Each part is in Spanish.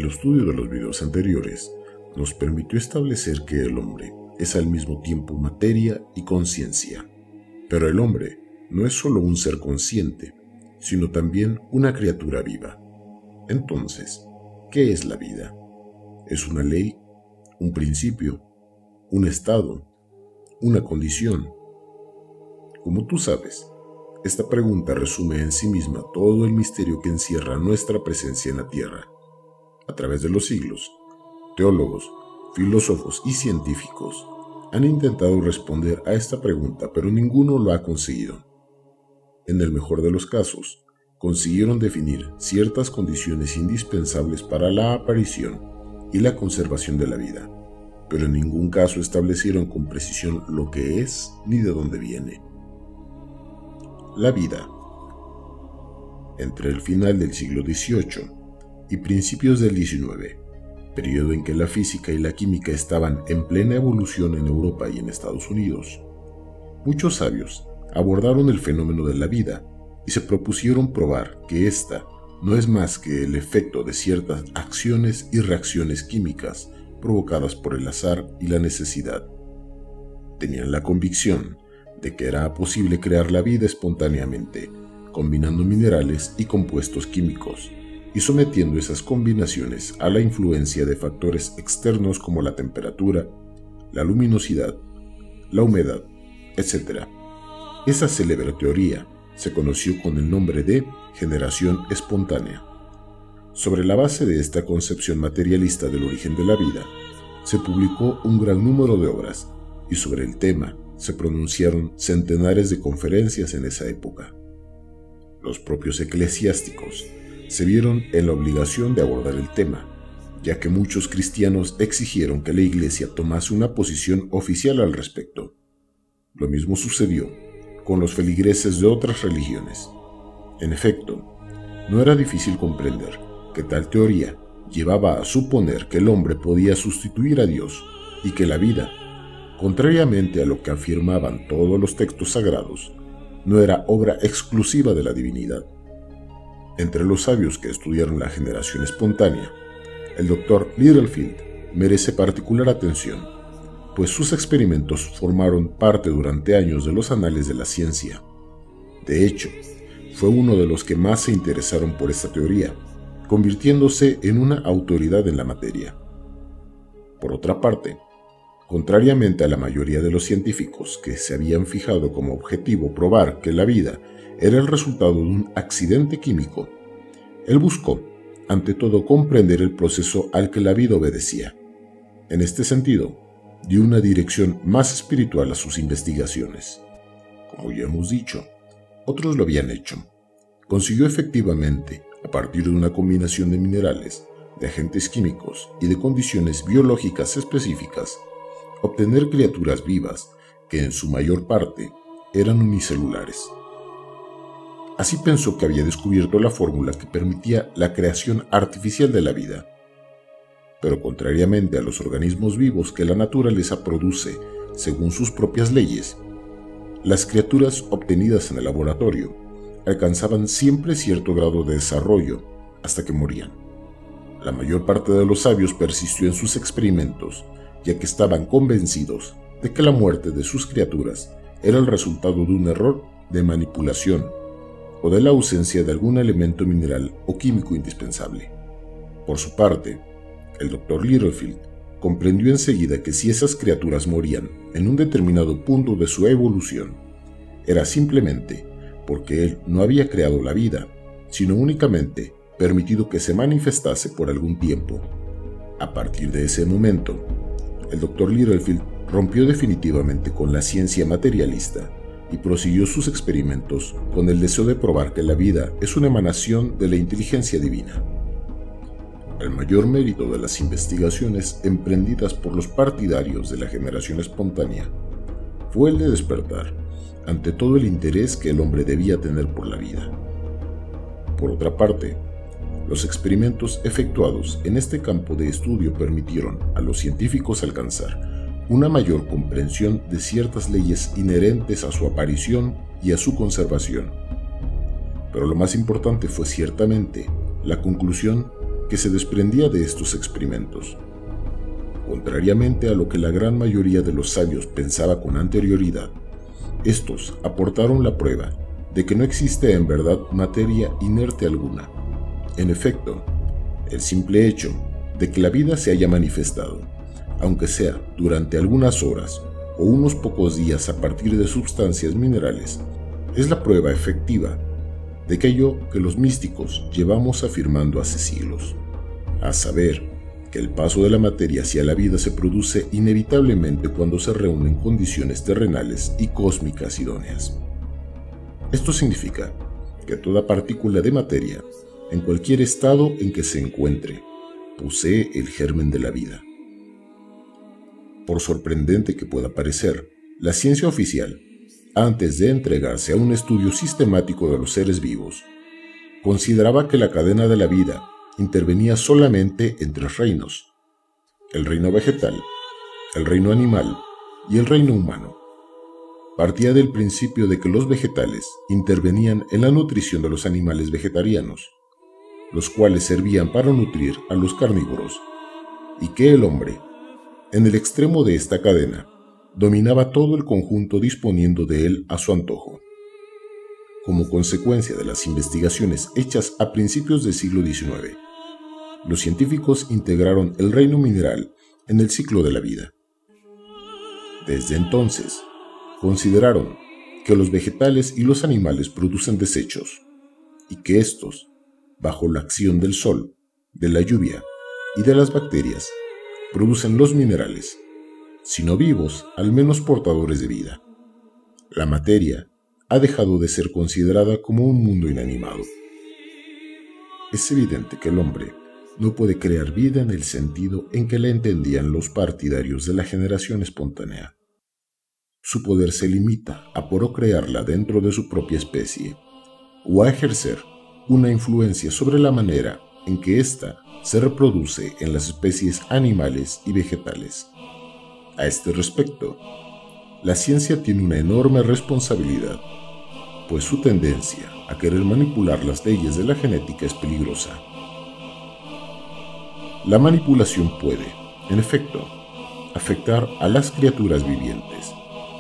El estudio de los videos anteriores nos permitió establecer que el hombre es al mismo tiempo materia y conciencia. Pero el hombre no es solo un ser consciente, sino también una criatura viva. Entonces, ¿qué es la vida? ¿Es una ley, un principio, un estado, una condición? Como tú sabes, esta pregunta resume en sí misma todo el misterio que encierra nuestra presencia en la Tierra. A través de los siglos, teólogos, filósofos y científicos han intentado responder a esta pregunta, pero ninguno lo ha conseguido. En el mejor de los casos, consiguieron definir ciertas condiciones indispensables para la aparición y la conservación de la vida, pero en ningún caso establecieron con precisión lo que es ni de dónde viene. La vida. Entre el final del siglo XVIII y principios del XIX, periodo en que la física y la química estaban en plena evolución en Europa y en Estados Unidos, muchos sabios abordaron el fenómeno de la vida y se propusieron probar que ésta no es más que el efecto de ciertas acciones y reacciones químicas provocadas por el azar y la necesidad. Tenían la convicción de que era posible crear la vida espontáneamente, combinando minerales y compuestos químicos, y sometiendo esas combinaciones a la influencia de factores externos como la temperatura, la luminosidad, la humedad, etc. Esa célebre teoría se conoció con el nombre de generación espontánea. Sobre la base de esta concepción materialista del origen de la vida, se publicó un gran número de obras y sobre el tema se pronunciaron centenares de conferencias en esa época. Los propios eclesiásticos se vieron en la obligación de abordar el tema, ya que muchos cristianos exigieron que la Iglesia tomase una posición oficial al respecto. Lo mismo sucedió con los feligreses de otras religiones. En efecto, no era difícil comprender que tal teoría llevaba a suponer que el hombre podía sustituir a Dios y que la vida, contrariamente a lo que afirmaban todos los textos sagrados, no era obra exclusiva de la divinidad. Entre los sabios que estudiaron la generación espontánea, el Dr. Littlefield merece particular atención, pues sus experimentos formaron parte durante años de los anales de la ciencia. De hecho, fue uno de los que más se interesaron por esta teoría, convirtiéndose en una autoridad en la materia. Por otra parte, contrariamente a la mayoría de los científicos que se habían fijado como objetivo probar que la vida era el resultado de un accidente químico, él buscó, ante todo, comprender el proceso al que la vida obedecía. En este sentido, dio una dirección más espiritual a sus investigaciones. Como ya hemos dicho, otros lo habían hecho. Consiguió efectivamente, a partir de una combinación de minerales, de agentes químicos y de condiciones biológicas específicas, obtener criaturas vivas que en su mayor parte eran unicelulares. Así pensó que había descubierto la fórmula que permitía la creación artificial de la vida. Pero contrariamente a los organismos vivos que la naturaleza produce según sus propias leyes, las criaturas obtenidas en el laboratorio alcanzaban siempre cierto grado de desarrollo hasta que morían. La mayor parte de los sabios persistió en sus experimentos, ya que estaban convencidos de que la muerte de sus criaturas era el resultado de un error de manipulación o de la ausencia de algún elemento mineral o químico indispensable. Por su parte, el Dr. Littlefield comprendió enseguida que si esas criaturas morían en un determinado punto de su evolución, era simplemente porque él no había creado la vida, sino únicamente permitido que se manifestase por algún tiempo. A partir de ese momento, el Dr. Littlefield rompió definitivamente con la ciencia materialista y prosiguió sus experimentos con el deseo de probar que la vida es una emanación de la inteligencia divina. El mayor mérito de las investigaciones emprendidas por los partidarios de la generación espontánea fue el de despertar, ante todo, el interés que el hombre debía tener por la vida. Por otra parte, los experimentos efectuados en este campo de estudio permitieron a los científicos alcanzar una mayor comprensión de ciertas leyes inherentes a su aparición y a su conservación. Pero lo más importante fue ciertamente la conclusión que se desprendía de estos experimentos. Contrariamente a lo que la gran mayoría de los sabios pensaba con anterioridad, estos aportaron la prueba de que no existe en verdad materia inerte alguna. En efecto, el simple hecho de que la vida se haya manifestado, aunque sea durante algunas horas o unos pocos días a partir de sustancias minerales, es la prueba efectiva de aquello que los místicos llevamos afirmando hace siglos, a saber, que el paso de la materia hacia la vida se produce inevitablemente cuando se reúnen condiciones terrenales y cósmicas idóneas. Esto significa que toda partícula de materia, en cualquier estado en que se encuentre, posee el germen de la vida. Por sorprendente que pueda parecer, la ciencia oficial, antes de entregarse a un estudio sistemático de los seres vivos, consideraba que la cadena de la vida intervenía solamente en 3 reinos: el reino vegetal, el reino animal y el reino humano. Partía del principio de que los vegetales intervenían en la nutrición de los animales vegetarianos, los cuales servían para nutrir a los carnívoros, y que el hombre, en el extremo de esta cadena, dominaba todo el conjunto disponiendo de él a su antojo. Como consecuencia de las investigaciones hechas a principios del siglo XIX, los científicos integraron el reino mineral en el ciclo de la vida. Desde entonces, consideraron que los vegetales y los animales producen desechos, y que estos, bajo la acción del sol, de la lluvia y de las bacterias, producen los minerales, si no vivos, al menos portadores de vida. La materia ha dejado de ser considerada como un mundo inanimado. Es evidente que el hombre no puede crear vida en el sentido en que la entendían los partidarios de la generación espontánea. Su poder se limita a procrearla dentro de su propia especie, o a ejercer una influencia sobre la manera en que ésta se reproduce en las especies animales y vegetales. A este respecto, la ciencia tiene una enorme responsabilidad, pues su tendencia a querer manipular las leyes de la genética es peligrosa. La manipulación puede, en efecto, afectar a las criaturas vivientes,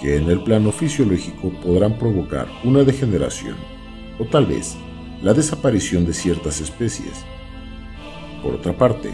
que en el plano fisiológico podrán provocar una degeneración, o tal vez la desaparición de ciertas especies. Por otra parte,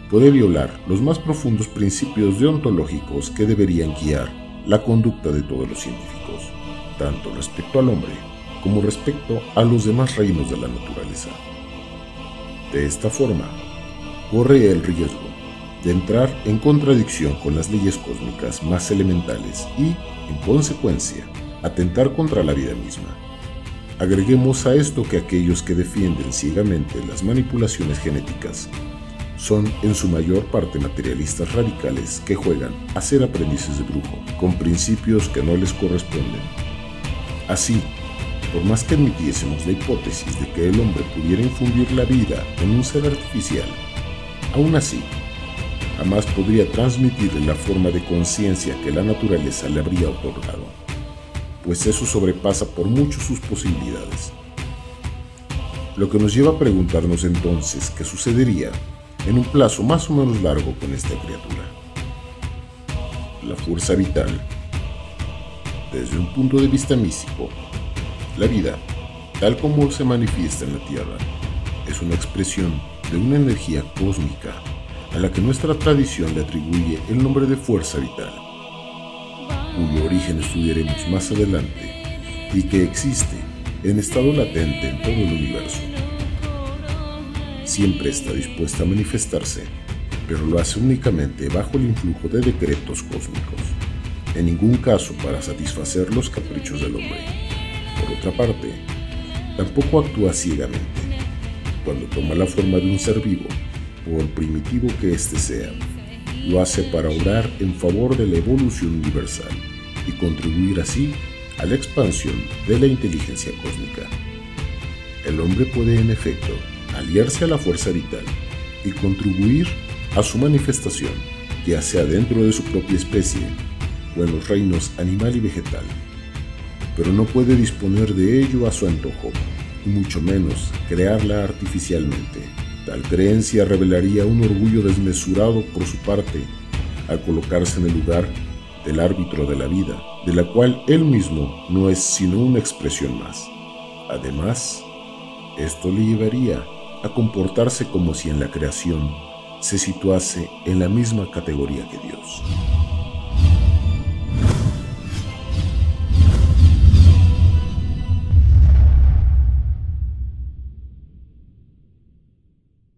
puede violar los más profundos principios deontológicos que deberían guiar la conducta de todos los científicos, tanto respecto al hombre como respecto a los demás reinos de la naturaleza. De esta forma, corre el riesgo de entrar en contradicción con las leyes cósmicas más elementales y, en consecuencia, atentar contra la vida misma. Agreguemos a esto que aquellos que defienden ciegamente las manipulaciones genéticas son en su mayor parte materialistas radicales que juegan a ser aprendices de brujo, con principios que no les corresponden. Así, por más que admitiésemos la hipótesis de que el hombre pudiera infundir la vida en un ser artificial, aún así, jamás podría transmitirle la forma de conciencia que la naturaleza le habría otorgado, pues eso sobrepasa por mucho sus posibilidades. Lo que nos lleva a preguntarnos entonces qué sucedería en un plazo más o menos largo con esta criatura. La fuerza vital. Desde un punto de vista místico, la vida, tal como se manifiesta en la Tierra, es una expresión de una energía cósmica a la que nuestra tradición le atribuye el nombre de fuerza vital, cuyo origen estudiaremos más adelante y que existe en estado latente en todo el universo. Siempre está dispuesta a manifestarse, pero lo hace únicamente bajo el influjo de decretos cósmicos, en ningún caso para satisfacer los caprichos del hombre. Por otra parte, tampoco actúa ciegamente. Cuando toma la forma de un ser vivo, por primitivo que éste sea, lo hace para obrar en favor de la evolución universal y contribuir así a la expansión de la inteligencia cósmica. El hombre puede, en efecto, aliarse a la fuerza vital y contribuir a su manifestación, ya sea dentro de su propia especie o en los reinos animal y vegetal, pero no puede disponer de ello a su antojo, y mucho menos crearla artificialmente, Tal creencia revelaría un orgullo desmesurado por su parte al colocarse en el lugar del árbitro de la vida, de la cual él mismo no es sino una expresión más. Además, esto le llevaría a comportarse como si en la creación se situase en la misma categoría que Dios.